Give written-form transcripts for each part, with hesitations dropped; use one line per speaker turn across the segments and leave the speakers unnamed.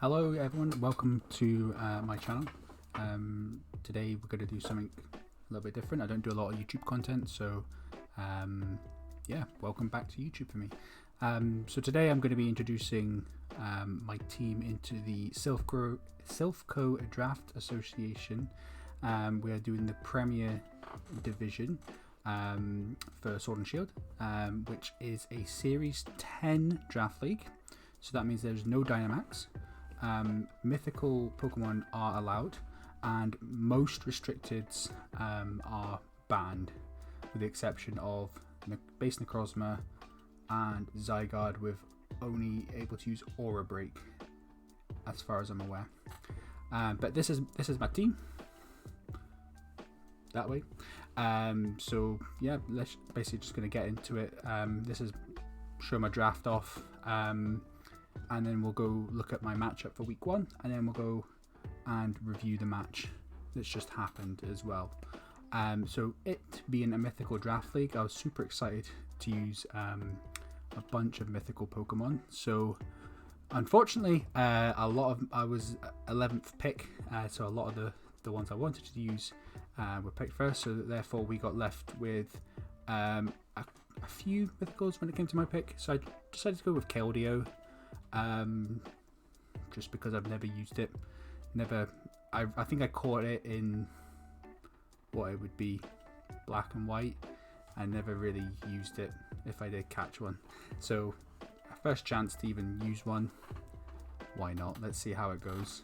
Hello everyone, welcome to my channel. Today we're going to do something a little bit different. I don't do a lot of YouTube content, so yeah, welcome back to YouTube for me. So today I'm going to be introducing my team into the Selfco Draft Association. We are doing the Premier Division for Sword and Shield, which is a Series 10 draft league. So that means there's no Dynamax. Mythical Pokemon are allowed, and most restricteds are banned, with the exception of base Necrozma and Zygarde, with only able to use Aura Break, as far as I'm aware. But this is my team. That way. So yeah, let's basically just going to get into it. This is show my draft off. And then we'll go look at my matchup for week 1, and then we'll go and review the match that's just happened as well. So it being a mythical draft league, I was super excited to use a bunch of mythical Pokemon. So unfortunately, I was 11th pick, so a lot of the ones I wanted to use were picked first. So therefore, we got left with a few mythicals when it came to my pick. So I decided to go with Keldeo. Just because I've never used it. I think I caught it in what it would be black and white. I never really used it if I did catch one. So first chance to even use one, why not? Let's see how it goes.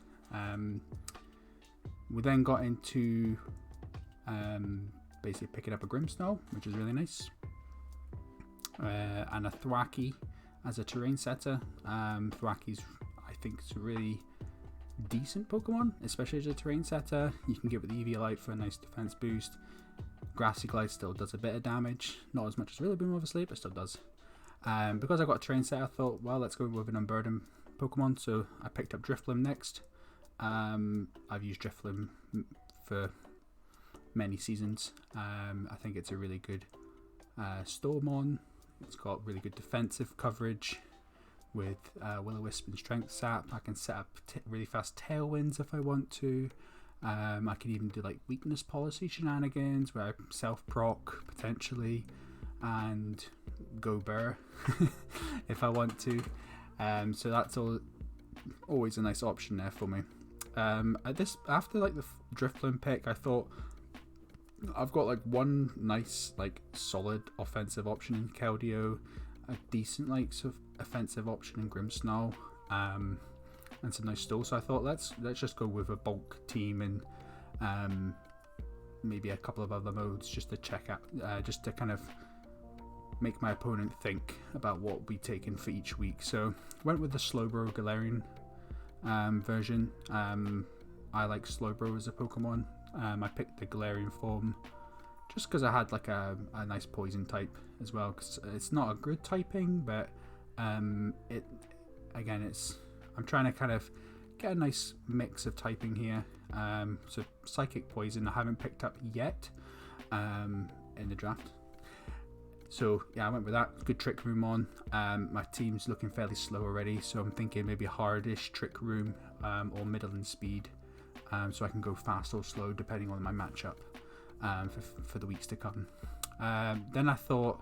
We then got into basically picking up a Grimmsnarl, which is really nice, and a Thwackey as a terrain setter. Thwacky's, I think, is a really decent Pokemon, especially as a terrain setter. You can give it the Eviolite for a nice defense boost. Grassy Glide still does a bit of damage, not as much as Rillaboom obviously, but still does. Because I got a terrain setter, I thought, well, let's go with an Unburden Pokemon, so I picked up Drifloon next. I've used Drifloon for many seasons. I think it's a really good Stormon. It's got really good defensive coverage with Will-O-Wisp and Strength Sap. I can set up really fast Tailwinds if I want to. I can even do like weakness policy shenanigans where I self-proc potentially and go Burr if I want to. So that's always a nice option there for me. After like the Drifloon pick, I thought, I've got like one nice, like solid offensive option in Keldeo, a decent like sort of offensive option in Grimmsnarl, and some nice stall. So I thought let's just go with a bulk team and maybe a couple of other modes just to check out, just to kind of make my opponent think about what we'll be taking for each week. So went with the Slowbro Galarian version. I like Slowbro as a Pokemon. I picked the Galarian form just because I had like a nice poison type as well, because it's not a good typing, but I'm trying to kind of get a nice mix of typing here. So Psychic Poison I haven't picked up yet in the draft, so yeah, I went with that. Good Trick Room on. My team's looking fairly slow already, so I'm thinking maybe hardish Trick Room or middling speed. So I can go fast or slow depending on my matchup for the weeks to come. Then I thought,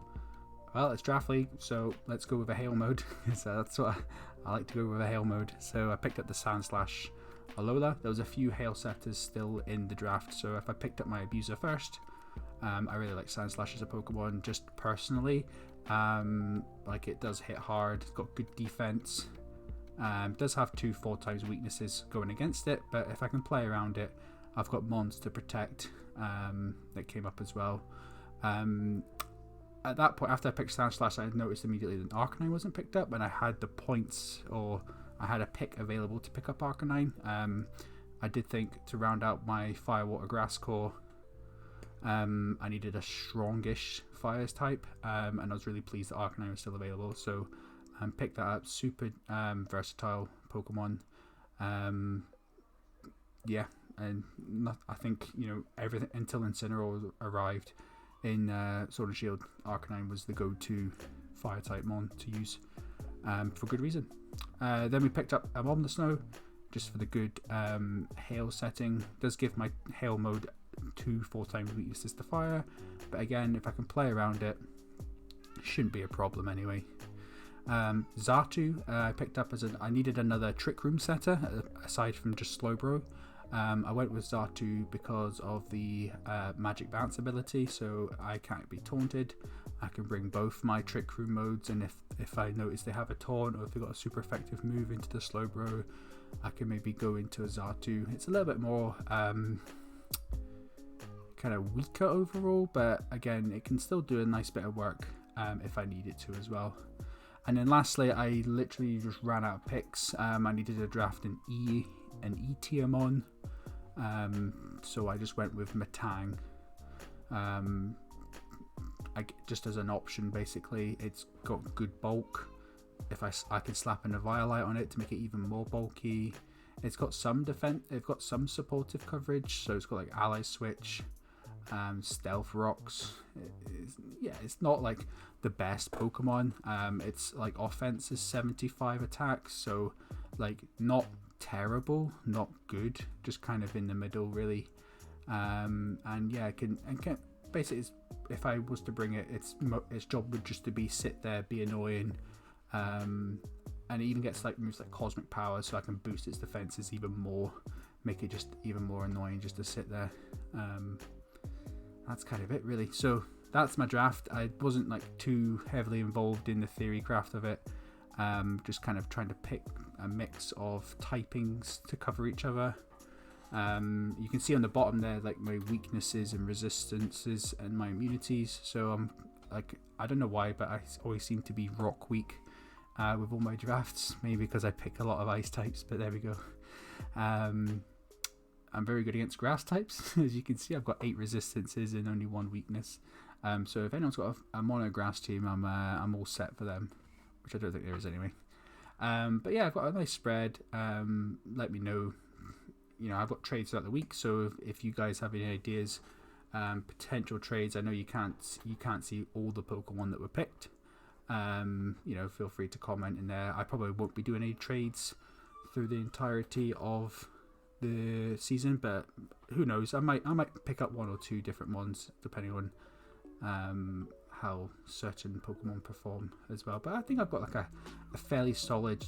well, it's draft league, so let's go with a hail mode. So that's what I like to go with, a hail mode. So I picked up the Sandslash Alola. There was a few hail setters still in the draft, so if I picked up my Abuser first, I really like Sandslash as a Pokemon just personally. Like, it does hit hard, it's got good defense. Does have 2 4x weaknesses going against it, but if I can play around it, I've got Mons to protect that came up as well. At that point, after I picked Sandslash, I had noticed immediately that Arcanine wasn't picked up, and I had the points, or I had a pick available to pick up Arcanine. I did think to round out my Fire, Water, Grass core, I needed a strongish Fires type, and I was really pleased that Arcanine was still available, so picked that up. Super versatile Pokemon. Yeah, and I think, everything until Incineroar arrived in Sword and Shield, Arcanine was the go-to fire type mon to use for good reason. Then we picked up Abomasnow. just for the good hail setting. It does give my hail mode 2 4x weaknesses to fire, but again, if I can play around it, shouldn't be a problem anyway. Xatu I picked up as I needed another trick room setter aside from just Slowbro. I went with Xatu because of the magic bounce ability, so I can't be taunted. I can bring both my trick room modes, and if I notice they have a taunt or if they've got a super effective move into the Slowbro, I can maybe go into a Xatu. It's a little bit more kind of weaker overall, but again, it can still do a nice bit of work if I need it to as well. And then lastly, I literally just ran out of picks. I needed to draft an E tier mon, so I just went with Matang. Just as an option, basically. It's got good bulk. If I can slap an Eviolite on it to make it even more bulky. It's got some defense. It's got some supportive coverage, so it's got like ally switch, stealth rocks. It's not like the best Pokemon. It's like offense is 75 attacks, so like not terrible, not good, just kind of in the middle really. And yeah, I can basically, if I was to bring it, its job would just to be sit there, be annoying, and it even gets like moves like Cosmic Power, so I can boost its defenses even more, make it just even more annoying just to sit there. That's kind of it really. So that's my draft. I wasn't like too heavily involved in the theory craft of it, just kind of trying to pick a mix of typings to cover each other. You can see on the bottom there like my weaknesses and resistances and my immunities, so I'm like, I don't know why, but I always seem to be rock weak with all my drafts, maybe because I pick a lot of ice types, but there we go. I'm very good against grass types. As you can see, I've got 8 resistances and only 1 weakness, so if anyone's got a mono grass team, I'm all set for them, which I don't think there is anyway. But yeah, I've got a nice spread. Let me know. I've got trades throughout the week, so if you guys have any ideas, potential trades, I know you can't see all the Pokemon that were picked. Feel free to comment in there. I probably won't be doing any trades through the entirety of the season, but who knows? I might pick up 1 or 2 different ones depending on how certain Pokemon perform as well. But I think I've got like a fairly solid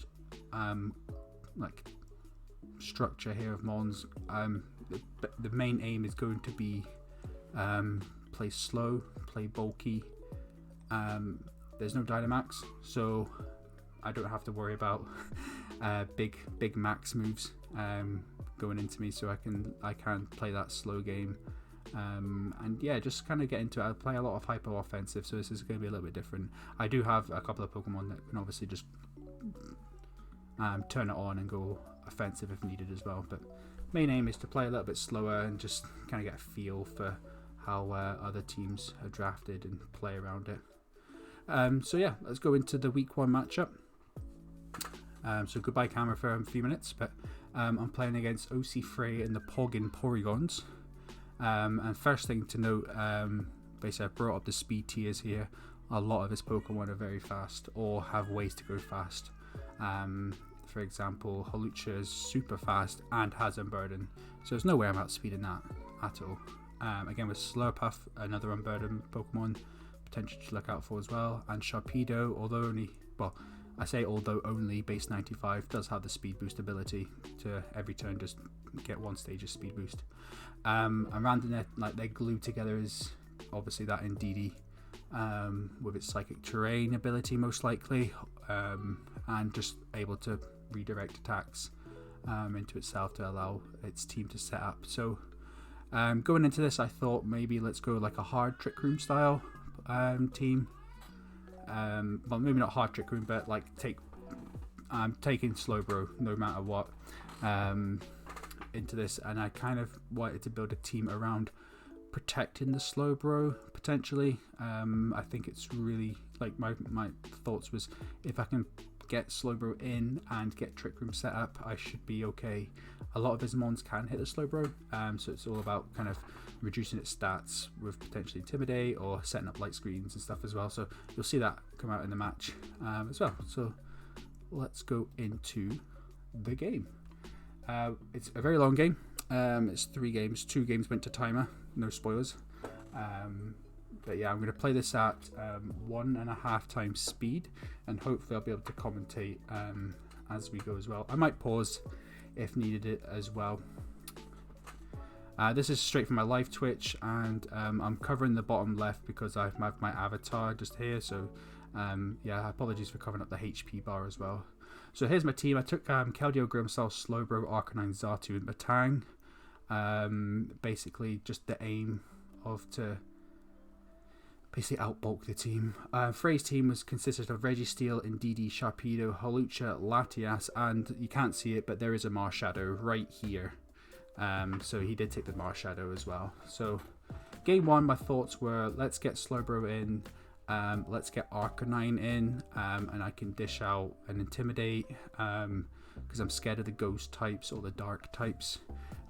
like structure here of mons. The main aim is going to be play slow, play bulky. There's no Dynamax, so I don't have to worry about big max moves going into me, so I can play that slow game. And yeah, just kind of get into it. I play a lot of hyper offensive, so this is going to be a little bit different. I do have a couple of Pokemon that can obviously just turn it on and go offensive if needed as well, but main aim is to play a little bit slower and just kind of get a feel for how other teams are drafted and play around it. So yeah, let's go into the week 1 matchup. So goodbye camera for a few minutes, but I'm playing against OCFrey and the pogging porygons. And first thing to note, basically I brought up the speed tiers here. A lot of his Pokemon are very fast or have ways to go fast. For example, Hawlucha is super fast and has Unburden, so there's no way I'm outspeeding that at all. Again with Slurpuff, another Unburden Pokemon potential to look out for as well, and Sharpedo, although only base 95, does have the speed boost ability to every turn just get 1 stage of speed boost. And Randonet, like they glue together, is obviously that Indeedee, with its psychic terrain ability most likely, and just able to redirect attacks into itself to allow its team to set up. So going into this, I thought maybe let's go like a hard Trick Room style team. Well, maybe not hard Trick Room, but like taking Slowbro no matter what into this, and I kind of wanted to build a team around protecting the Slowbro potentially. I think it's really like my thoughts was, if I can get Slowbro in and get Trick Room set up, I should be okay. A lot of his mons can hit the Slowbro, so it's all about kind of reducing its stats with potentially Intimidate or setting up light screens and stuff as well. So you'll see that come out in the match as well. So let's go into the game. It's a very long game. It's 3 games. 2 games went to timer. No spoilers. But yeah, I'm going to play this at 1.5 times speed, and hopefully I'll be able to commentate as we go as well. I might pause if needed it as well. This is straight from my live Twitch, and I'm covering the bottom left because I have my avatar just here. So yeah, apologies for covering up the HP bar as well. So here's my team. I took Keldeo, Grimstyle, Slowbro, Arcanine, Xatu, and Batang. Basically just the aim of to basically outbulk the team. Frey's team consisted of Registeel, Indeedee, Sharpedo, Hawlucha, Latias, and you can't see it, but there is a Marshadow right here. So he did take the Marshadow as well. So game 1, my thoughts were, let's get Slowbro in, let's get Arcanine in, and I can dish out an Intimidate, because I'm scared of the Ghost types or the Dark types,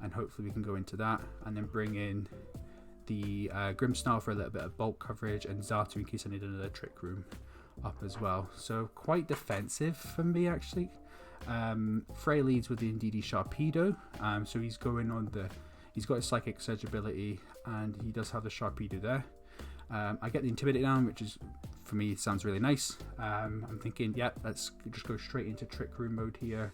and hopefully we can go into that, and then bring in the Grimmsnarl for a little bit of bulk coverage, and Xatu in case I need another Trick Room up as well. So quite defensive for me actually. Frey leads with the Indeedee Sharpedo, so he's going on he's got his Psychic Surge ability, and he does have the Sharpedo there. I get the Intimidate down, which is, for me, sounds really nice. I'm thinking, yeah, let's just go straight into Trick Room mode here.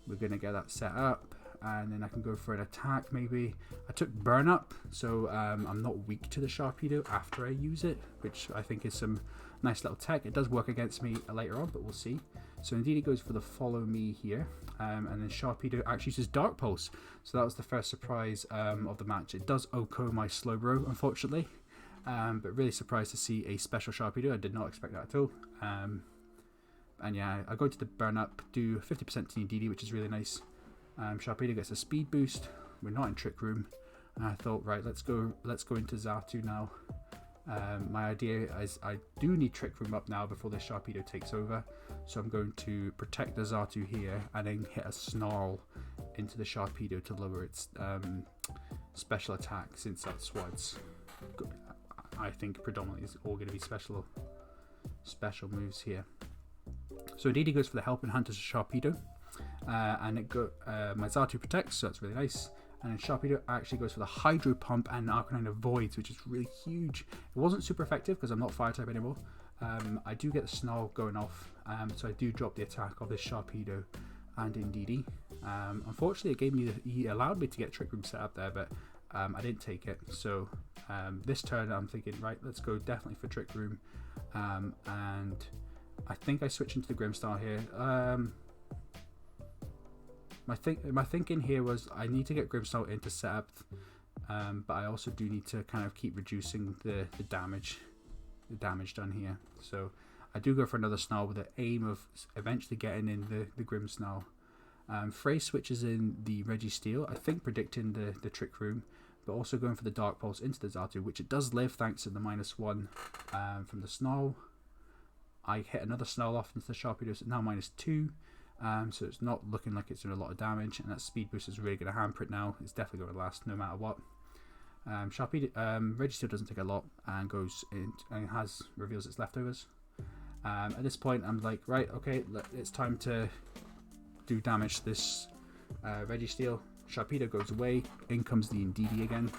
We're going to get that set up, and then I can go for an attack maybe. I took Burn Up, so I'm not weak to the Sharpedo after I use it, which I think is some nice little tech. It does work against me later on, but we'll see. So indeed it goes for the Follow Me here, and then Sharpedo actually uses Dark Pulse. So that was the first surprise of the match. It does OHKO my Slowbro, unfortunately, but really surprised to see a special Sharpedo. I did not expect that at all. And yeah, I go to the Burn Up, do 50% to Indeedee, which is really nice. Sharpedo gets a speed boost. We're not in Trick Room. And I thought, right, let's go into Xatu now. My idea is I do need Trick Room up now before the Sharpedo takes over, so I'm going to protect the Xatu here and then hit a Snarl into the Sharpedo to lower its special attack, since that's what's, I think, predominantly is all going to be special moves here. So Indeedee goes for the Helping Hand to Sharpedo, and my Xatu protects, so that's really nice. And then Sharpedo actually goes for the Hydro Pump, and Arcanine avoids, which is really huge. It wasn't super effective because I'm not Fire type anymore. I do get the Snarl going off, so I do drop the attack of this Sharpedo and Indeedee. Unfortunately, he allowed me to get Trick Room set up there, but I didn't take it. So this turn I'm thinking, right, let's go definitely for Trick Room, and I think I switch into the Grimmsnarl here. My thinking here was I need to get Grimmsnarl into setup, but I also do need to kind of keep reducing the damage done here. So I do go for another Snarl with the aim of eventually getting in the Grimmsnarl. Frey switches in the Registeel, I think predicting the Trick Room, but also going for the Dark Pulse into the Xatu, which it does live thanks to the -1 from the Snarl. I hit another Snarl off into the Sharpedo, so now -2. So it's not looking like it's doing a lot of damage, and that speed boost is really going to hamper it now. It's definitely going to last no matter what. Registeel doesn't take a lot and goes in and reveals its leftovers. At this point I'm like, right, okay, it's time to do damage to this Registeel. Sharpedo goes away, in comes the Indeedee again.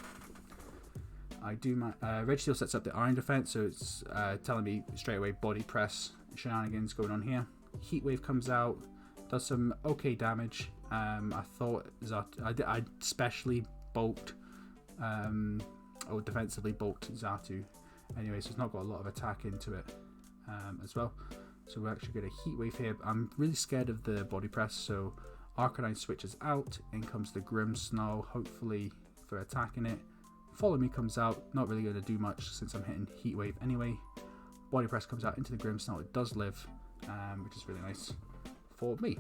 I do my Registeel sets up the Iron Defense, so it's telling me straight away body press shenanigans going on here. Heat Wave comes out, does some okay damage. I thought I specially bulked or defensively bulked Xatu anyway, so it's not got a lot of attack into it as well. So we're actually going to Heat Wave here. I'm really scared of the body press, so Arcanine switches out, in comes the Grimmsnarl, hopefully for attacking it. Follow Me comes out, not really going to do much since I'm hitting Heat Wave anyway. Body press comes out into the Grimmsnarl, it does live, which is really nice for me.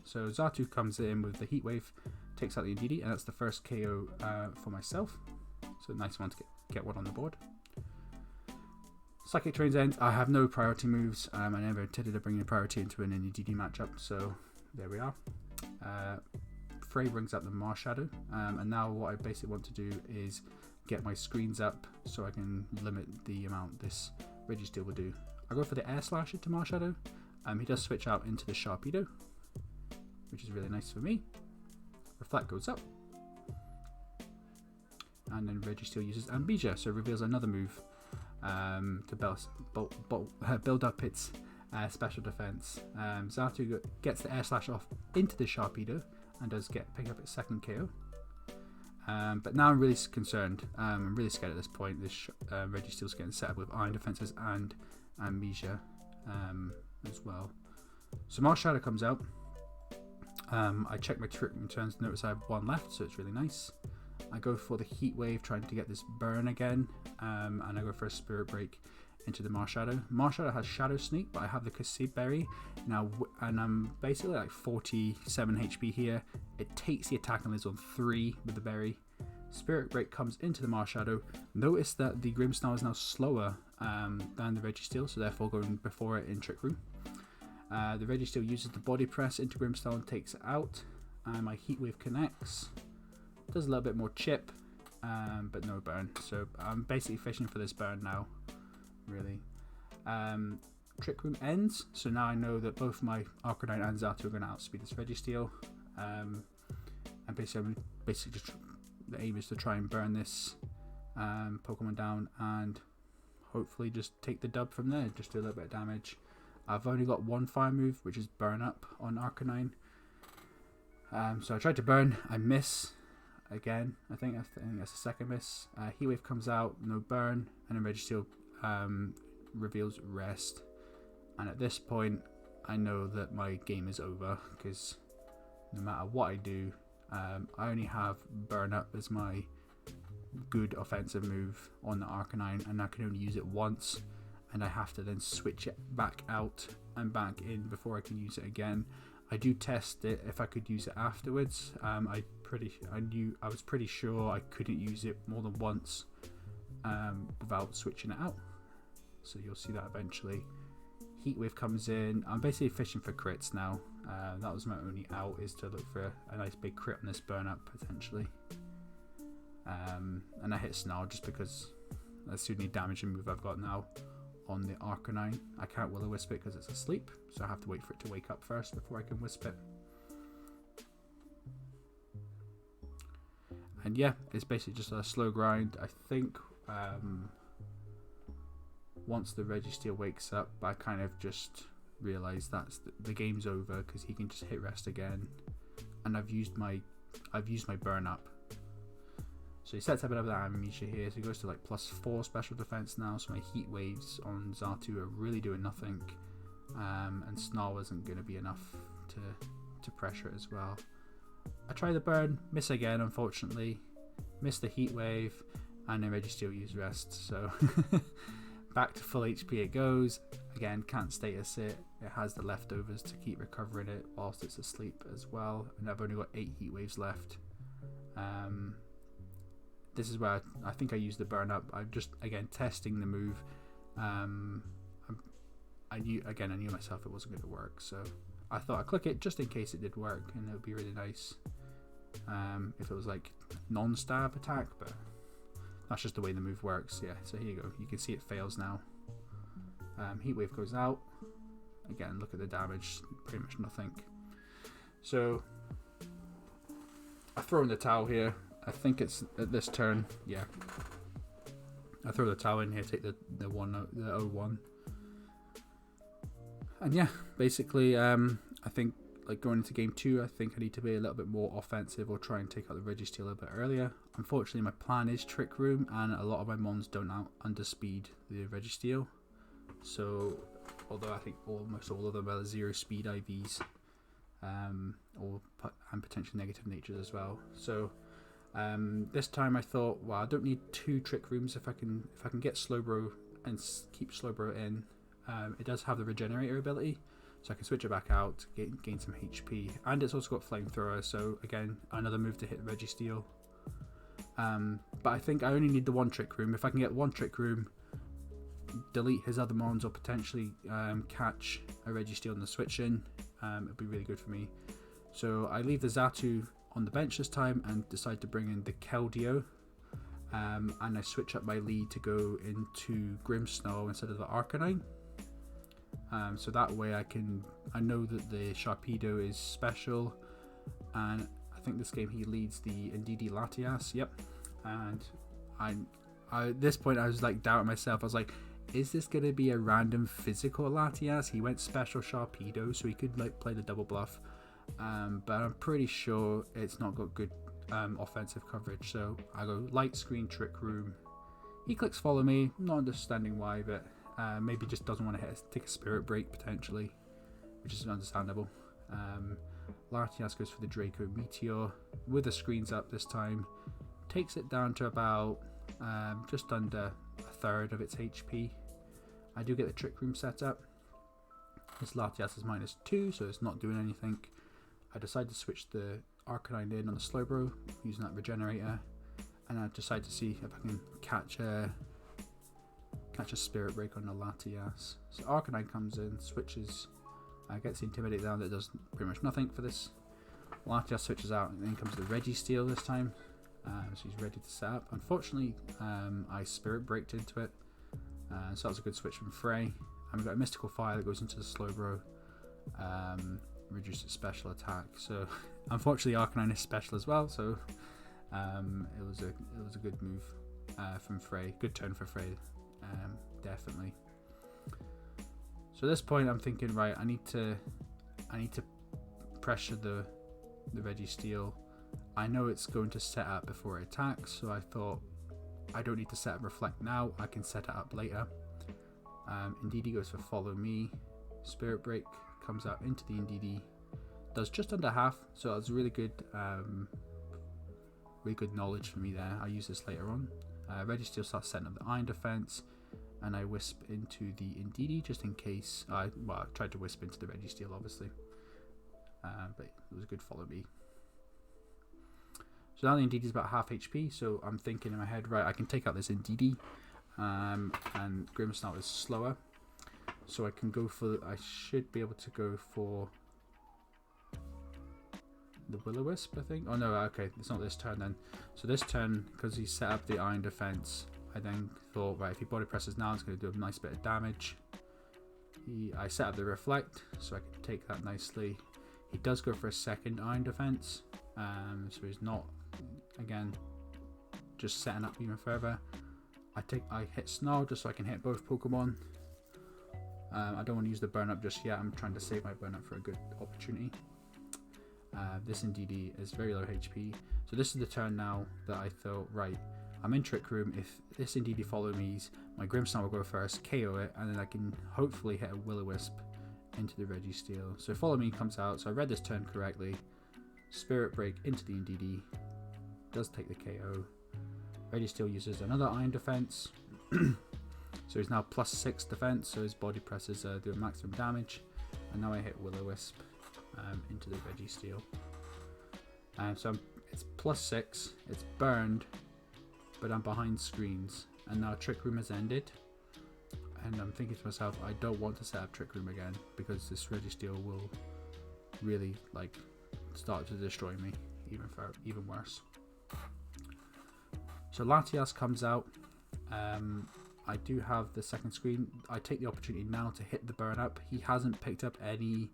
So Xatu comes in with the Heat Wave, takes out the Indeedee, and that's the first KO for myself. So nice one to get one on the board. Psychic Trains ends. I have no priority moves. I never intended to bring in priority into an Indeedee matchup, so there we are. Frey brings out the Marshadow, and now what I basically want to do is get my screens up so I can limit the amount this Registeel will do. I go for the Air Slash into Marshadow. He does switch out into the Sharpedo, which is really nice for me. Reflect goes up. And then Registeel uses Amnesia, so it reveals another move to build up its special defense. Xatu gets the air slash off into the Sharpedo and does pick up its second KO. But now I'm really concerned. I'm really scared at this point. This Registeel's getting set up with Iron Defenses and Amnesia as well. So Marshadow comes out. I check my trick room turns, notice I have one left, so it's really nice. I go for the Heat Wave, trying to get this burn again, and I go for a Spirit Break into the Marshadow. Marshadow has Shadow Sneak, but I have the Kasib Berry now, and I'm basically like 47 HP here. It takes the attack and lives on 3 with the berry. Spirit Break comes into the Marshadow. Notice that the Grimmsnarl is now slower than the Registeel, so therefore going before it in Trick Room. The Registeel uses the Body Press into Grimmsnarl and takes it out. And my Heat Wave connects. Does a little bit more chip, but no burn. So I'm basically fishing for this burn now, really. Trick Room ends, so now I know that both my Arcanine and Xatu are going to outspeed this Registeel. And basically just the aim is to try and burn this Pokemon down and hopefully just take the dub from there. Just do a little bit of damage. I've only got one fire move, which is Burn Up on Arcanine. So I tried to burn, I miss again. I think that's the second miss. Heat Wave comes out, no burn, and then Registeel reveals Rest. And at this point, I know that my game is over, because no matter what I do, I only have Burn Up as my good offensive move on the Arcanine, and I can only use it once, and I have to then switch it back out and back in before I can use it again. I do test it if I could use it afterwards. I was pretty sure I couldn't use it more than once without switching it out. So you'll see that eventually. Heat Wave comes in. I'm basically fishing for crits now. That was my only out, is to look for a nice big crit on this Burn Up potentially. And I hit Snarl just because that's the only damaging move I've got now on the Arcanine. I can't Will-O-Wisp it because it's asleep, so I have to wait for it to wake up first before I can Wisp it. And yeah, it's basically just a slow grind. I think once the Registeel wakes up, I kind of just realise that's the game's over, because he can just hit Rest again, and I've used my Burn Up. So he sets up another Amnesia here, so he goes to like +4 special defense now, so my Heat Waves on Xatu are really doing nothing, and Snarl isn't going to be enough to pressure it as well. I try the burn, miss again unfortunately, miss the Heat Wave, and then Registeel use Rest, so back to full HP it goes. Again, can't status it, it has the leftovers to keep recovering it whilst it's asleep as well, and I've only got 8 Heat Waves left. This is where I think I used the Burn Up. I'm just, again, testing the move. I knew myself it wasn't going to work, so I thought I'd click it just in case it did work, and it would be really nice if it was like non-stab attack, but that's just the way the move works. Yeah, so here you go. You can see it fails now. Heat Wave goes out. Again, look at the damage, pretty much nothing. So I throw in the towel here. I think it's at this turn, yeah. I throw the towel in here, take the 0-1. And yeah, basically, I think like going into game 2, I think I need to be a little bit more offensive or try and take out the Registeel a little bit earlier. Unfortunately, my plan is Trick Room, and a lot of my mons don't underspeed the Registeel. So, although I think almost all of them are 0 speed IVs, and potentially negative natures as well. So this time I thought, well, I don't need 2 Trick Rooms if I can get Slowbro and keep Slowbro in. It does have the Regenerator ability, so I can switch it back out, gain some HP, and it's also got Flamethrower, so again, another move to hit Registeel. But I think I only need the 1 Trick Room. If I can get 1 Trick Room, delete his other mons, or potentially catch a Registeel in the switch in, it'd be really good for me. So I leave the Xatu on the bench this time and decide to bring in the Keldeo, and I switch up my lead to go into Grimmsnarl instead of the Arcanine. So that way I know that the Sharpedo is special, and I think this game he leads the Ndidi Latias. Yep. And I at this point I was like doubting myself. I was like, is this going to be a random physical Latias? He went special Sharpedo, so he could like play the double bluff. But I'm pretty sure it's not got good offensive coverage. So I go light screen, trick room. He clicks follow me, not understanding why, but maybe just doesn't want to take a spirit break potentially, which is understandable. Latias goes for the Draco Meteor with the screens up this time, takes it down to about just under a third of its HP. I do get the trick room set up. This Latias is -2, so it's not doing anything. I decide to switch the Arcanine in on the Slowbro using that regenerator, and I decide to see if I can catch a spirit break on the Latias. So Arcanine comes in, switches, gets the Intimidate down, that does pretty much nothing for this. Latias switches out, and then comes the Registeel this time. So he's ready to set up. Unfortunately, I spirit breaked into it, so that was a good switch from Frey. And we've got a Mystical Fire that goes into the Slowbro, reduce its special attack. So unfortunately, Arcanine is special as well. So it was a good move from Frey. Good turn for Frey, definitely. So at this point, I'm thinking, right, I need to pressure the Registeel. I know it's going to set up before it attacks, so I thought I don't need to set up Reflect now. I can set it up later. Ndidi goes for Follow Me. Spirit Break comes out into the Ndidi. Does just under half, so that's really good knowledge for me there. I'll use this later on. Registeel starts setting up the Iron Defense, and I Wisp into the Ndidi just in case. I tried to Wisp into the Registeel, obviously, but it was a good Follow Me. So now the Ndidi is about half HP, so I'm thinking in my head, right, I can take out this Ndidi, and Grimmsnarl is slower, so I can go for, I should be able to go for the Will-O-Wisp, I think. Oh no, okay, it's not this turn then. So this turn, because he set up the Iron Defense, I then thought, right, if he body presses now, it's going to do a nice bit of damage. I set up the Reflect, so I can take that nicely. He does go for a second Iron Defense, so he's not, again, just setting up even further. I hit Snarl just so I can hit both Pokemon. I don't want to use the burn up just yet. I'm trying to save my burn up for a good opportunity. This Ndidi is very low HP, so this is the turn now that I thought, right, I'm in Trick Room. If this Ndidi follow me, my Grimmsnarl will go first, KO it, and then I can hopefully hit a Will-O-Wisp into the Registeel. So Follow Me comes out, so I read this turn correctly. Spirit Break into the Ndidi, does take the KO. Registeel uses another Iron Defense, so he's now +6 defense, so his body presses do maximum damage, and now I hit Will-O-Wisp into the Registeel. So it's +6, it's burned, but I'm behind screens, and now Trick Room has ended, and I'm thinking to myself, I don't want to set up Trick Room again, because this Registeel will really start to destroy me even worse. So Latias comes out. I do have the second screen. I take the opportunity now to hit the burn up. He hasn't picked up any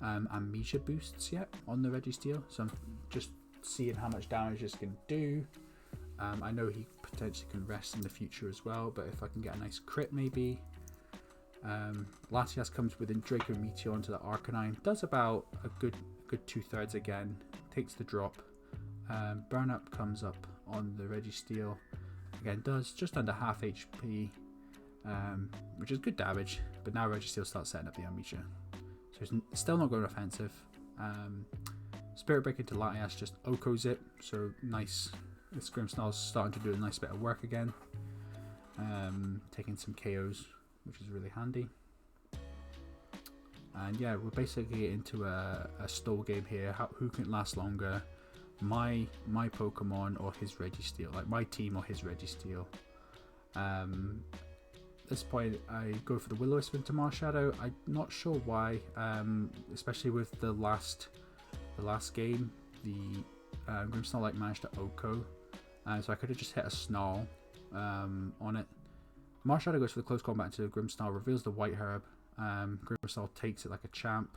amnesia boosts yet on the Registeel, so I'm just seeing how much damage this can do. I know he potentially can rest in the future as well, but if I can get a nice crit maybe. Latias comes within Draco Meteor onto the Arcanine, does about a good 2/3 again, takes the drop. Burn up comes up on the Registeel, again does just under half HP, which is good damage, but now Registeel starts setting up the Amnesia, so he's still not going offensive. Spirit Break into Latias just OHKOs it, so nice. This Grimmsnarl's starting to do a nice bit of work again, taking some KOs, which is really handy. And yeah, we're basically into a stall game here. Who can last longer? My Pokemon or his Registeel, like my team or his Registeel. At this point, I go for the Will-O-Wisp into Marshadow. I'm not sure why, especially with the last game, the Grimmsnarl managed to OHKO, so I could have just hit a Snarl on it. Marshadow goes for the close combat into Grimmsnarl, reveals the White Herb. Grimmsnarl takes it like a champ.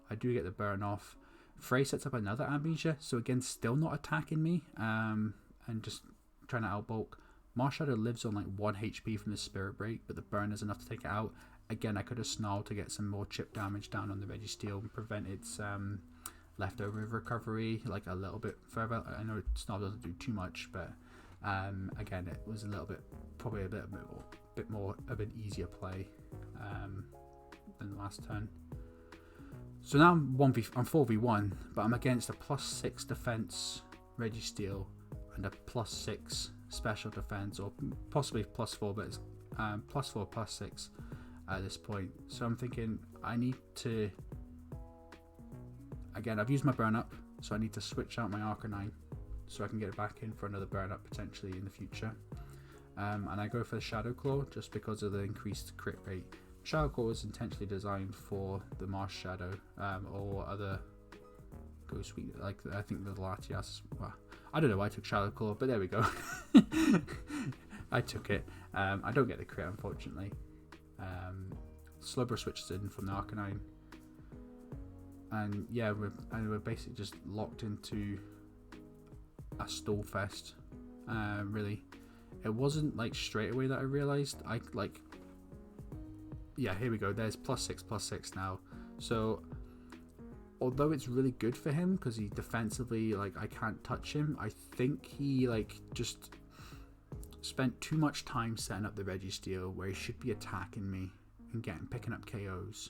I do get the burn off. Frey sets up another amnesia, so again, still not attacking me, and just trying to outbulk. Mars Shadow lives on like 1 HP from the Spirit Break, but the burn is enough to take it out. Again, I could have snarled to get some more chip damage down on the Registeel and prevent its leftover recovery like a little bit further. I know snarl doesn't do too much, but again, it was a little bit, probably a bit more of an easier play than the last turn. So now I'm 4v1, but I'm against a +6 defense Registeel and a +6 special defense, or possibly +4, but it's +4 +6 at this point. So I'm thinking I need to, again, I've used my burn up, so I need to switch out my Arcanine so I can get it back in for another burn up potentially in the future. And I go for the Shadow Claw just because of the increased crit rate. Shadow Claw was intentionally designed for the Marsh Shadow or other Ghost Sweep, like I think the Latias. Well, I don't know why I took Shadow Claw, but there we go. I took it. I don't get the crit, unfortunately. Slowbro switches in from the Arcanine, and yeah, we're basically just locked into a stall fest. Really, it wasn't like straight away that I realized. Yeah, here we go. There's +6 now. So although it's really good for him because he defensively, like, I can't touch him, I think he like just spent too much time setting up the Registeel where he should be attacking me and picking up KOs.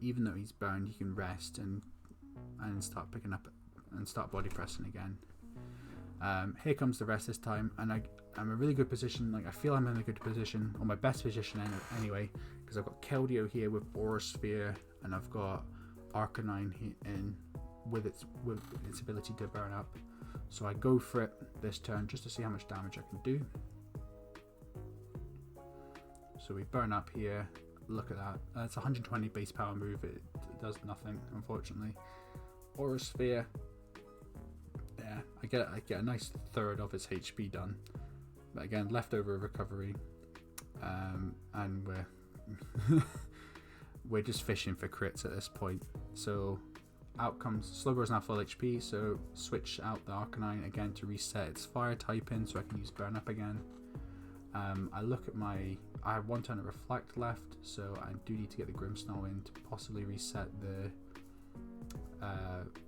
Even though he's burned, he can rest and start picking up and start body pressing again. Here comes the rest this time, and I'm in a really good position. Like, I feel I'm in a good position, or my best position anyway, because I've got Keldeo here with Aura Sphere, and I've got Arcanine in with its ability to burn up. So I go for it this turn just to see how much damage I can do. So we burn up here. Look at that. It's 120 base power move. It does nothing, unfortunately. Aura Sphere. Yeah, I get a nice third of its HP done. But again, leftover recovery, and we're just fishing for crits at this point. So out comes Slowbro is now full HP, so switch out the Arcanine again to reset its fire typing, so I can use burn up again. I look at I have 1 turn of Reflect left, so I do need to get the Grimmsnarl in to possibly reset the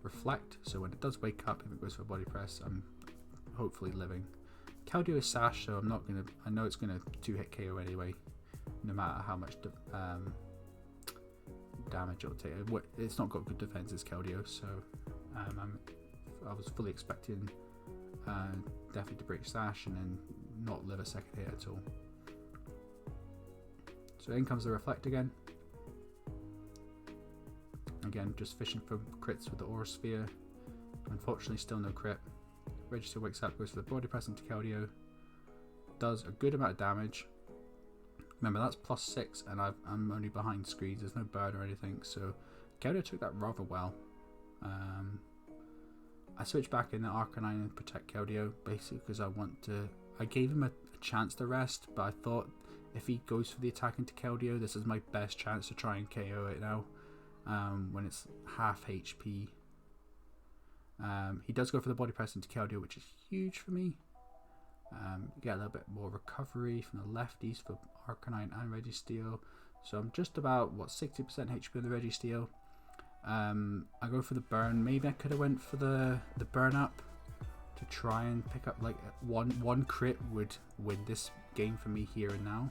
Reflect, so when it does wake up, if it goes for body press, I'm hopefully living. Keldeo is Sash, so I know it's gonna 2-hit KO anyway, no matter how much damage it'll take. It's not got good defense as Keldeo, so I was fully expecting definitely to break Sash and then not live a second hit at all. So in comes the Reflect again. Again, just fishing for crits with the Aura Sphere. Unfortunately, still no crit. Registeel wakes up, goes for the body press into Keldeo. Does a good amount of damage. Remember, that's +6, and I'm only behind screens. There's no bird or anything, so Keldeo took that rather well. I switch back in the Arcanine and protect Keldeo, basically because I gave him a chance to rest, but I thought if he goes for the attack into Keldeo, this is my best chance to try and KO it now. When it's half HP. He does go for the body press into Keldeo, which is huge for me. Get a little bit more recovery from the lefties for Arcanine and Registeel. So I'm just about 60% HP on the Registeel. I go for the burn. Maybe I could have went for the burn up to try and pick up like one crit would win this game for me here and now.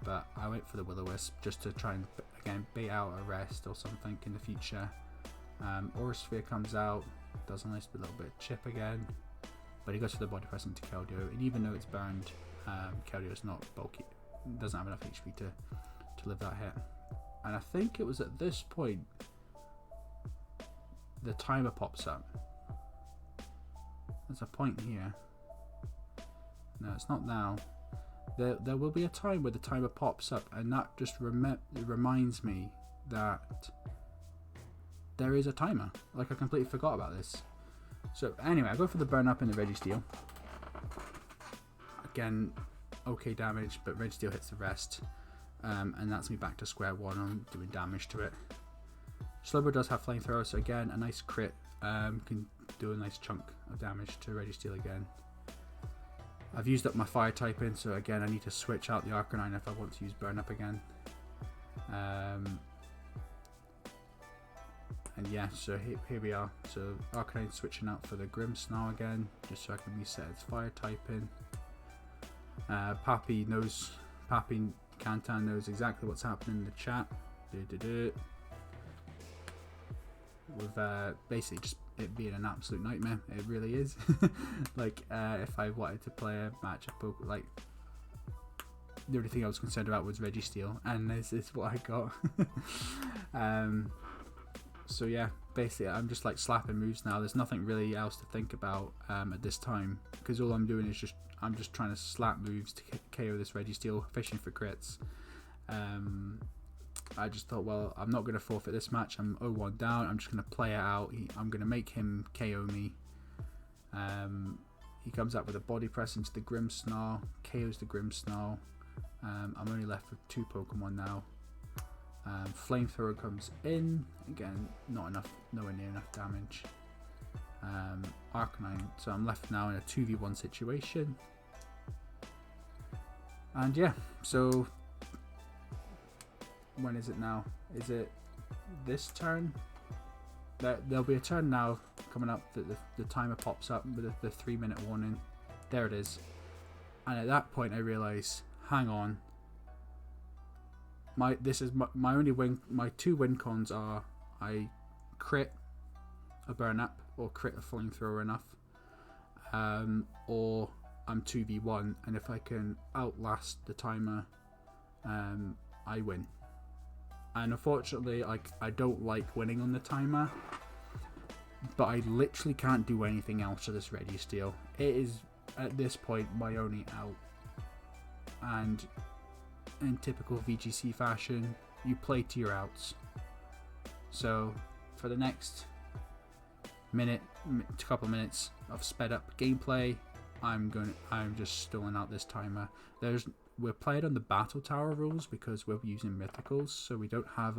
But I went for the Will-O-Wisp just to try and again bait out a rest or something in the future. Aura Sphere comes out, does a nice little bit of chip again, but he goes for the body press into Keldeo, and even though it's burned, Keldeo is not bulky, doesn't have enough HP to live that hit. And I think it was at this point the timer pops up. There's a point here. No, it's not now. There will be a time where the timer pops up, and that just reminds me that there is a timer. Like, I completely forgot about this. So anyway, I go for the burn up in the Registeel. Again, okay damage, but Registeel hits the rest, and that's me back to square one on doing damage to it. Slowbro does have flamethrower, so again, a nice crit. Can do a nice chunk of damage to Registeel again. I've used up my fire typing, so again I need to switch out the Arcanine if I want to use Burn Up again. And yeah, so here we are. So Arcanine switching out for the Grimmsnarl again, just so I can reset its fire typing. Pappy Cantan knows exactly what's happening in the chat. With basically just it being an absolute nightmare. It really is. Like if I wanted to play a match of Pokemon, like the only thing I was concerned about was Registeel, and this is what I got. So yeah, basically I'm just like slapping moves now. There's nothing really else to think about at this time, because all I'm doing is I'm just trying to slap moves to KO this Registeel, fishing for crits. I just thought, well, I'm not going to forfeit this match. I'm 0-1 down. I'm just going to play it out. I'm going to make him KO me. He comes up with a body press into the Grimmsnarl, KOs the Grimmsnarl. I'm only left with 2 Pokemon now. Flamethrower comes in. Again, nowhere near enough damage. Arcanine. So I'm left now in a 2v1 situation. And yeah, so when is it now? Is it this turn? There'll be a turn now coming up that the timer pops up with the 3-minute warning. There it is. And at that point I realise, hang on, my 2 win cons are I crit a Burn Up or crit a Flamethrower enough, or I'm 2v1, and if I can outlast the timer, I win. And unfortunately, I don't like winning on the timer, but I literally can't do anything else to this Registeel. It is at this point my only out, and in typical VGC fashion, you play to your outs. So for the next couple of minutes of sped up gameplay, I'm just stalling out this timer. We're playing on the Battle Tower rules because we're using mythicals, so we don't have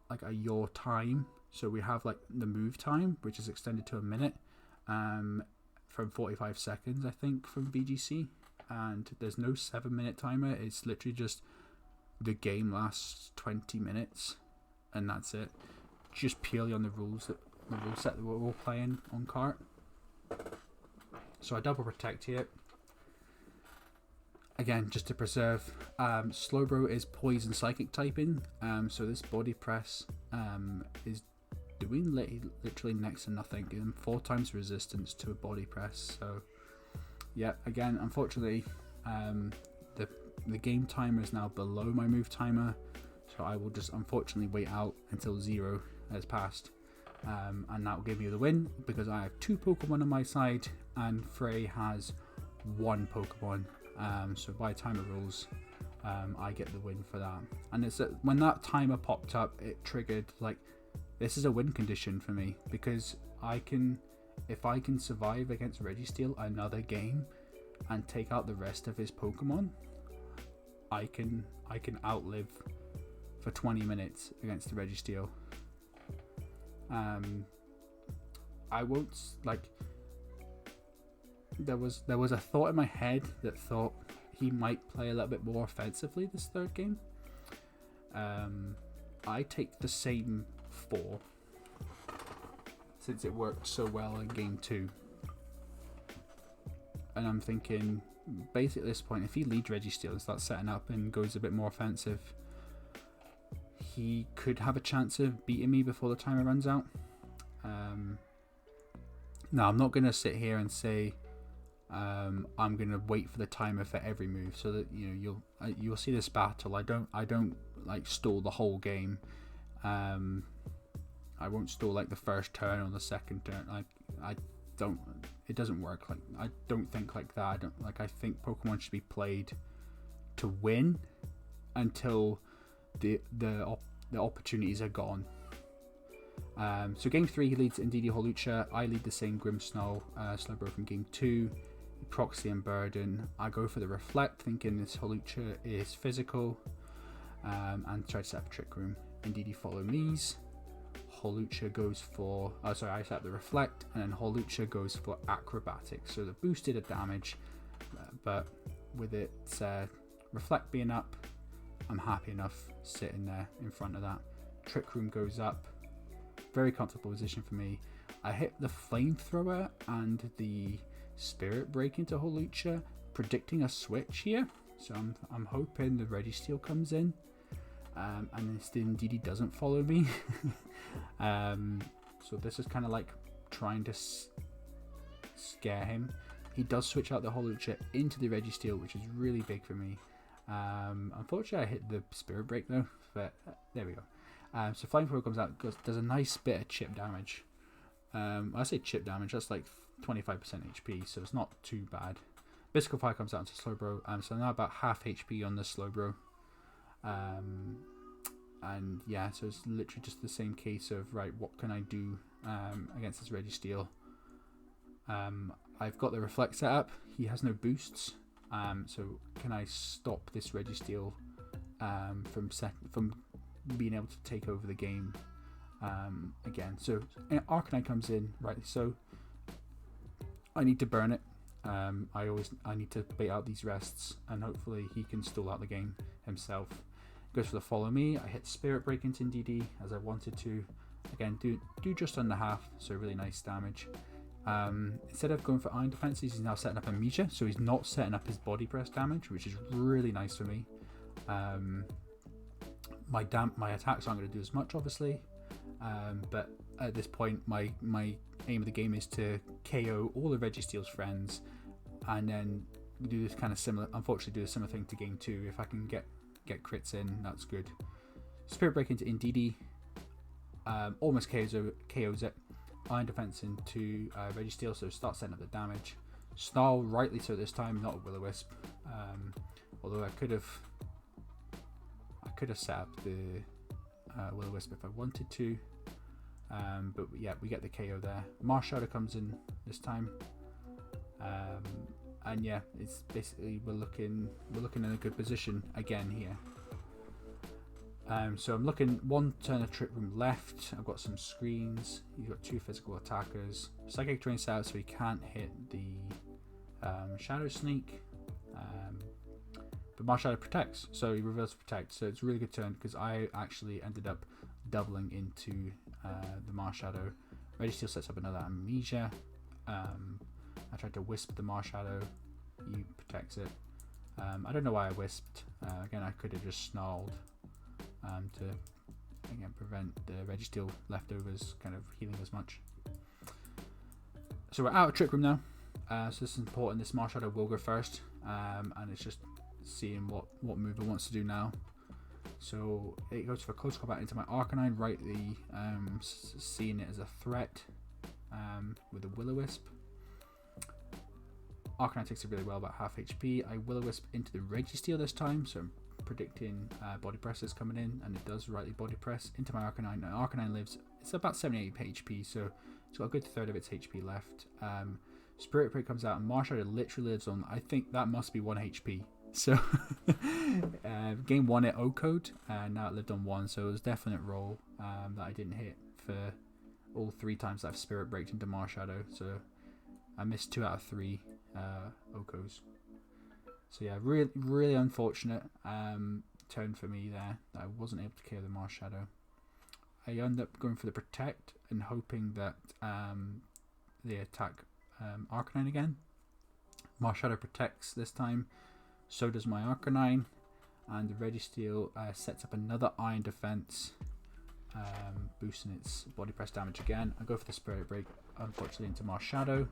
like a your time. So we have like the move time, which is extended to a minute, from 45 seconds I think from VGC, and there's no 7-minute timer. It's literally just the game lasts 20 minutes and that's it, just purely on the rule set that we're all playing on cart. So I double protect here again just to preserve. Slowbro is poison psychic typing, so this body press is doing literally next to nothing, and 4 times resistance to a body press. So yeah, again, unfortunately, the game timer is now below my move timer, so I will just unfortunately wait out until 0 has passed, and that will give me the win because I have 2 Pokemon on my side and Frey has 1 Pokemon. So by timer rules, I get the win for that. And it's when that timer popped up, it triggered like this is a win condition for me, because if I can survive against Registeel another game and take out the rest of his Pokemon, I can outlive for 20 minutes against the Registeel. I won't like. There was a thought in my head that thought he might play a little bit more offensively this 3rd game. I take the same 4 since it worked so well in game 2, and I'm thinking basically at this point, if he leads Registeel and starts setting up and goes a bit more offensive, he could have a chance of beating me before the timer runs out. Now I'm not going to sit here and say I'm going to wait for the timer for every move, so that you'll see this battle. I don't like stall the whole game. I won't stall like the first turn or the second turn. It doesn't work. Like, I don't think like that. I think Pokemon should be played to win until the opportunities are gone. So game 3 he leads Indeedee Holucha. I lead the same Grimmsnarl Slowbro from game 2. Proxy and Burden. I go for the Reflect, thinking this Holucha is physical, and try to set up a Trick Room. Ndidi follow me's. Hawlucha goes for, I set up the reflect, and then Hawlucha goes for acrobatics. So the boosted a damage, but with its reflect being up, I'm happy enough sitting there in front of that. Trick Room goes up, very comfortable position for me. I hit the flamethrower and the spirit break into Hawlucha, predicting a switch here. So I'm hoping the Registeel comes in, and then Ndidi doesn't follow me. So this is kind of like trying to scare him. He does switch out the Hawlucha into the Registeel, which is really big for me. Unfortunately, I hit the spirit break though, but there we go. So Flamethrower comes out, does a nice bit of chip damage. I say chip damage, that's like 25% HP, so it's not too bad. Mythical Fire comes out into Slowbro, so now about half HP on the Slowbro. And yeah, so it's literally just the same case of, right, what can I do against this Registeel? I've got the Reflect set up, he has no boosts, so can I stop this Registeel from being able to take over the game again? So Arcanine comes in, right, so I need to burn it. I need to bait out these rests, and hopefully he can stall out the game himself. Goes for the follow me. I hit Spirit Break into Ndidi as I wanted to. Again, do just under half, so really nice damage. Instead of going for Iron Defenses, he's now setting up Amnesia, so he's not setting up his Body Press damage, which is really nice for me. My attacks aren't going to do as much, obviously, but at this point, my aim of the game is to KO all the Registeel's friends, and then do this kind of similar. Unfortunately, do a similar thing to game 2. If I can get crits in, that's good. Spirit Break into Ndidi, almost KOs it. Iron Defense into Registeel, so start setting up the damage. Snarl, rightly so this time, not a Will-O-Wisp. Although I could have set up the Will-O-Wisp if I wanted to. But yeah, we get the KO there. Marshadow comes in this time, and yeah, it's basically we're looking in a good position again here. So I'm looking one turn of Trick Room left. I've got some screens. You've got 2 physical attackers. Psychic Terrain set out so he can't hit the Shadow Sneak. But Marshadow protects, so he reverse protect. So it's a really good turn because I actually ended up doubling into the Marshadow. Registeel sets up another Amnesia. I tried to Wisp the Marshadow. He protects it. I don't know why I Wisped. Again, I could have just Snarled to again prevent the Registeel leftovers kind of healing as much. So we're out of Trick Room now. So this is important. This Marshadow will go first, and it's just seeing what move it wants to do now. So it goes for close combat into my Arcanine, rightly seeing it as a threat with a Will-O-Wisp. Arcanine takes it really well, about half HP. I Will-O-Wisp into the Registeel this time, so I'm predicting Body Press is coming in, and it does rightly Body Press into my Arcanine. Now Arcanine lives, it's about 78 HP, so it's got a good third of its HP left. Spirit Break comes out, and Marshadow literally lives on, I think that must be 1 HP. So game 1 it O-code, and now it lived on 1, so it was a definite roll that I didn't hit for all 3 times that I've Spirit Breaked into Marshadow, so I missed 2 out of 3 O-codes. So yeah, really unfortunate turn for me there, that I wasn't able to KO the Marshadow. I ended up going for the Protect and hoping that they attack Arcanine again. Marshadow protects this time, so does my Arcanine, and the Registeel sets up another Iron Defense, boosting its Body Press damage again. I go for the Spirit Break, unfortunately, into Marshadow.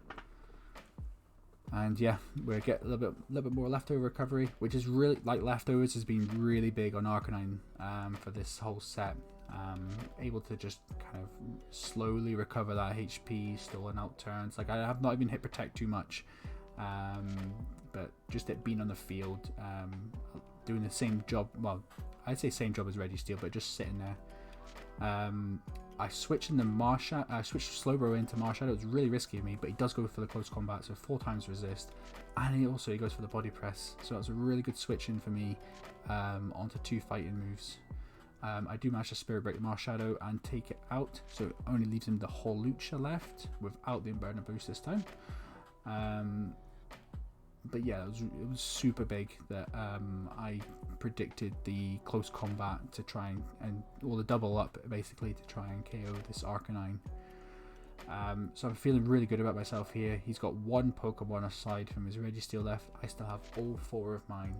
And yeah, we get a little bit more leftover recovery, which is really, like, leftovers has been really big on Arcanine for this whole set. Able to just kind of slowly recover that HP, stolen out turns. Like, I have not even hit Protect too much, but just it being on the field, doing the same job. Well, I'd say same job as Registeel, but just sitting there. I switched in the I switched Slowbro into Marshadow. It was really risky of me, but he does go for the close combat, so 4 times resist, and he goes for the Body Press. So that was a really good switch in for me onto 2 fighting moves. I do manage to Spirit Break the Mars Shadow and take it out, so it only leaves him the Holucha left without the Inverna boost this time. But yeah, it was super big that I predicted the close combat to try and the double up basically to try and KO this Arcanine. So I'm feeling really good about myself here. He's got one Pokemon aside from his Registeel left. I still have all 4 of mine.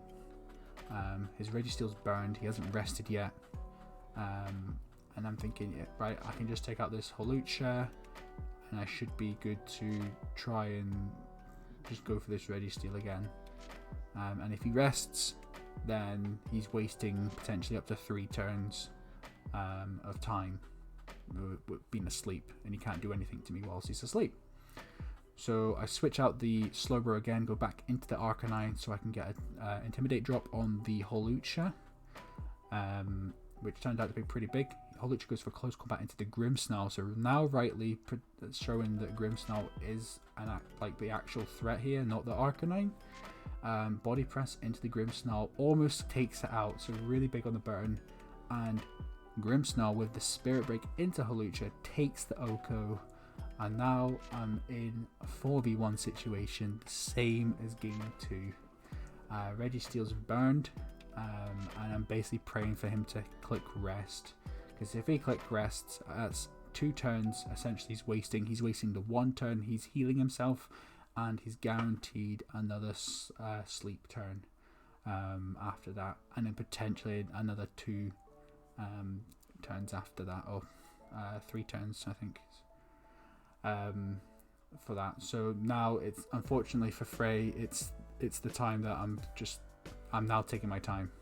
His Registeel's burned. He hasn't rested yet. And I'm thinking, yeah, right, I can just take out this Holucha and I should be good to try and just go for this Registeel again. And if he rests, then he's wasting potentially up to 3 turns of time being asleep, and he can't do anything to me whilst he's asleep. So I switch out the Slowbro again, go back into the Arcanine so I can get an Intimidate drop on the Holucha, which turned out to be pretty big. Holucha goes for close combat into the Grimmsnarl, so now rightly showing that Grimmsnarl is like the actual threat here, not the Arcanine. Body press into the Grimmsnarl almost takes it out, so really big on the burn, and Grimmsnarl with the Spirit Break into Holucha takes the Oko, and now I'm in a 4v1 situation, the same as game 2. Registeel's burned, and I'm basically praying for him to click rest, because if he click rests, that's 2 turns essentially he's wasting. He's wasting the 1 turn he's healing himself, and he's guaranteed another sleep turn after that, and then potentially another 2 turns after that, or 3 turns I think, for that. So now it's unfortunately for Frey, it's the time that I'm now taking my time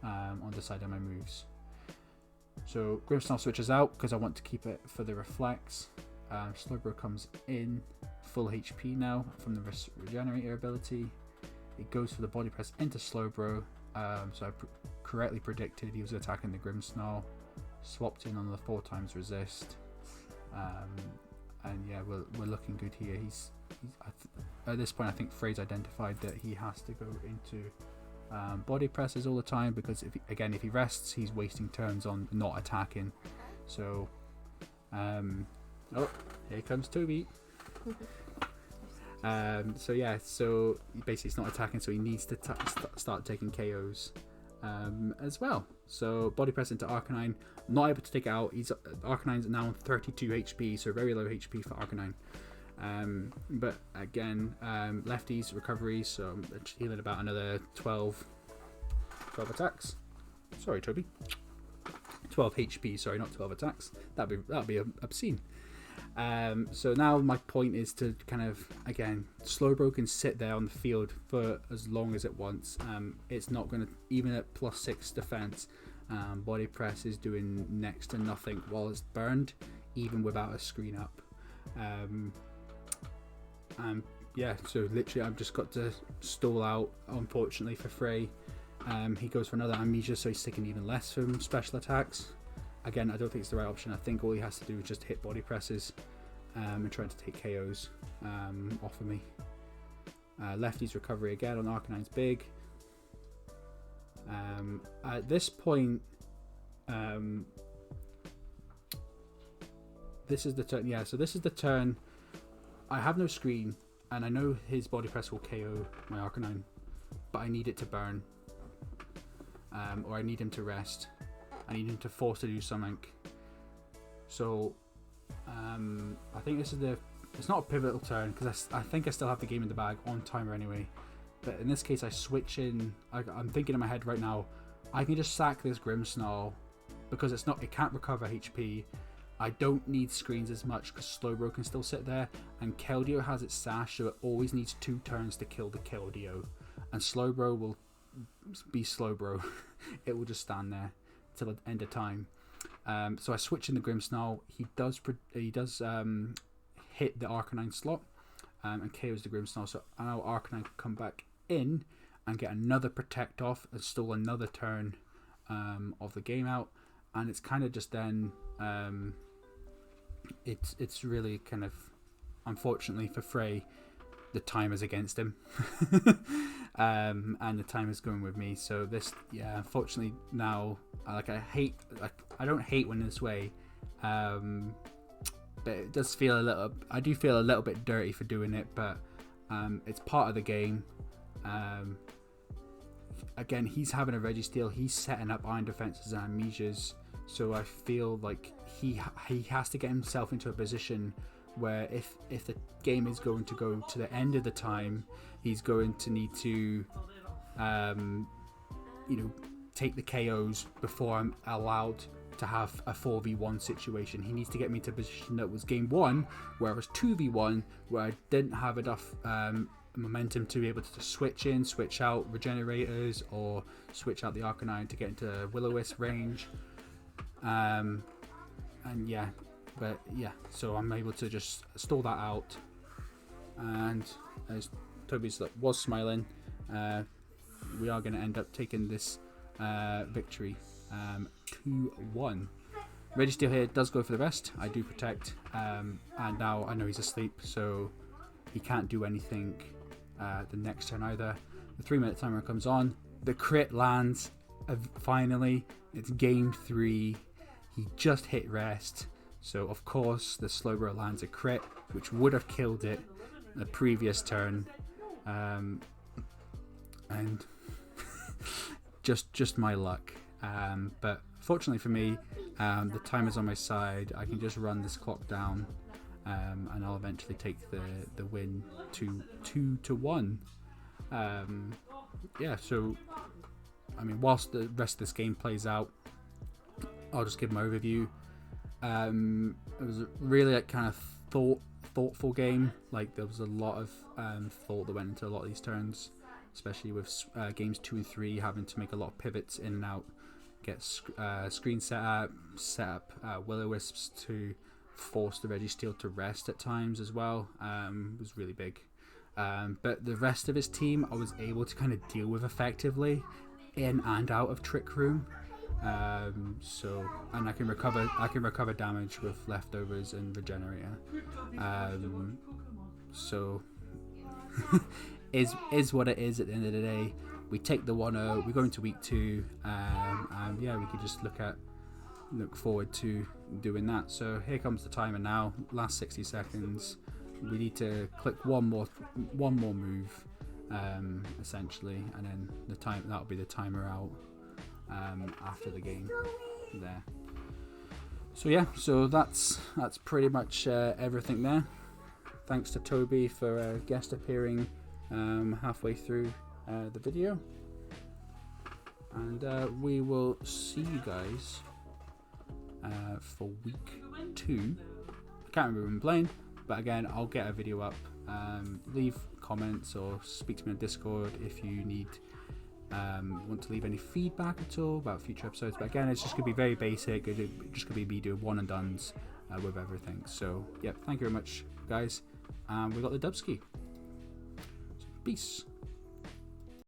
on deciding my moves. So Grimmsnarl switches out because I want to keep it for the reflex. Slowbro comes in full HP now from the Regenerator ability. It goes for the Body Press into Slowbro. So I correctly predicted he was attacking the Grimmsnarl. Swapped in on the 4 times resist. And yeah, we're looking good here. He's at this point I think Frey's identified that he has to go into body presses all the time, because if he rests, he's wasting turns on not attacking. So oh, here comes Toby. So yeah, so basically he's not attacking, so he needs to start taking KOs as well. So body press into Arcanine, not able to take it out. Arcanine's now on 32 HP, so very low HP for Arcanine. But again, lefties recovery, so I'm healing about another 12 attacks. Sorry, Toby. 12 HP, sorry, not 12 attacks. That'd be obscene. So now my point is to kind of, again, Slowbro can sit there on the field for as long as it wants. It's not going to, even at +6 defense, body press is doing next to nothing while it's burned, even without a screen up. Yeah, so literally I've just got to stall out, unfortunately for Frey. He goes for another Amnesia, so he's taking even less from special attacks. Again, I don't think it's the right option. I think all he has to do is just hit body presses and trying to take KOs off of me. Lefty's recovery again on Arcanine's big. At this point, this is the turn. Yeah, so this is the turn. I have no screen, and I know his body press will KO my Arcanine, but I need it to burn, or I need him to rest. I need him to force to do something. So I think this is it's not a pivotal turn, because I think I still have the game in the bag on timer anyway. But in this case, I switch in. I'm thinking in my head right now, I can just sack this Grimmsnarl because it can't recover HP. I don't need screens as much because Slowbro can still sit there, and Keldeo has its sash, so it always needs 2 turns to kill the Keldeo, and Slowbro will be Slowbro. It will just stand there till the end of time. So I switch in the Grimmsnarl. He does hit the Arcanine slot and KOs the Grimmsnarl. So now Arcanine can come back in and get another protect off and stall another turn of the game out. And it's kind of just then it's really kind of, unfortunately for Frey, the time is against him. and the time is going with me. So this, yeah, unfortunately now, I don't hate when this way, but it does feel I do feel a little bit dirty for doing it, but it's part of the game. Again, he's having a Registeel, he's setting up iron defenses and amnesias, so I feel like he has to get himself into a position where if the game is going to go to the end of the time, he's going to need to take the KOs before I'm allowed to have a 4v1 situation. He needs to get me to a position that was game 1 where I was 2v1, where I didn't have enough momentum to be able to switch in, switch out regenerators, or switch out the Arcanine to get into Will-O-Wisp range. And yeah, but yeah, so I'm able to just stall that out, and as Toby's was smiling, we are going to end up taking this victory 2-1. Registeel here does go for the rest. I do protect, and now I know he's asleep, so he can't do anything the next turn either. The 3-minute timer comes on. The crit lands finally. It's game 3. He just hit rest, so of course the Slowbro lands a crit, which would have killed it the previous turn, and just my luck. But fortunately for me, the timer's on my side. I can just run this clock down, and I'll eventually take the win to 2-1. Yeah, so I mean, whilst the rest of this game plays out, I'll just give my overview. It was really kind of thoughtful game. Like, there was a lot of thought that went into a lot of these turns, especially with games 2 and 3 having to make a lot of pivots in and out, get screen set up Will-O-Wisps to force the Registeel to rest at times as well. It was really big. But the rest of his team I was able to kind of deal with effectively in and out of Trick Room. So, and I can recover damage with leftovers and regenerator. So is what it is at the end of the day. We take the 1-0, we go into week 2, and yeah, we could just look forward to doing that. So here comes the timer now, last 60 seconds. We need to click one more move, essentially, and then that'll be the timer out after the game there. So yeah, so that's pretty much everything there. Thanks to Toby for guest appearing halfway through the video, and we will see you guys for week 2. I can't remember when I'm playing, but again, I'll get a video up. Leave comments or speak to me on Discord if you want to leave any feedback at all about future episodes. But again, it's just going to be very basic. It's just going to be me doing one and dones with everything. So yeah, thank you very much, guys. We got the Dubski. So, peace.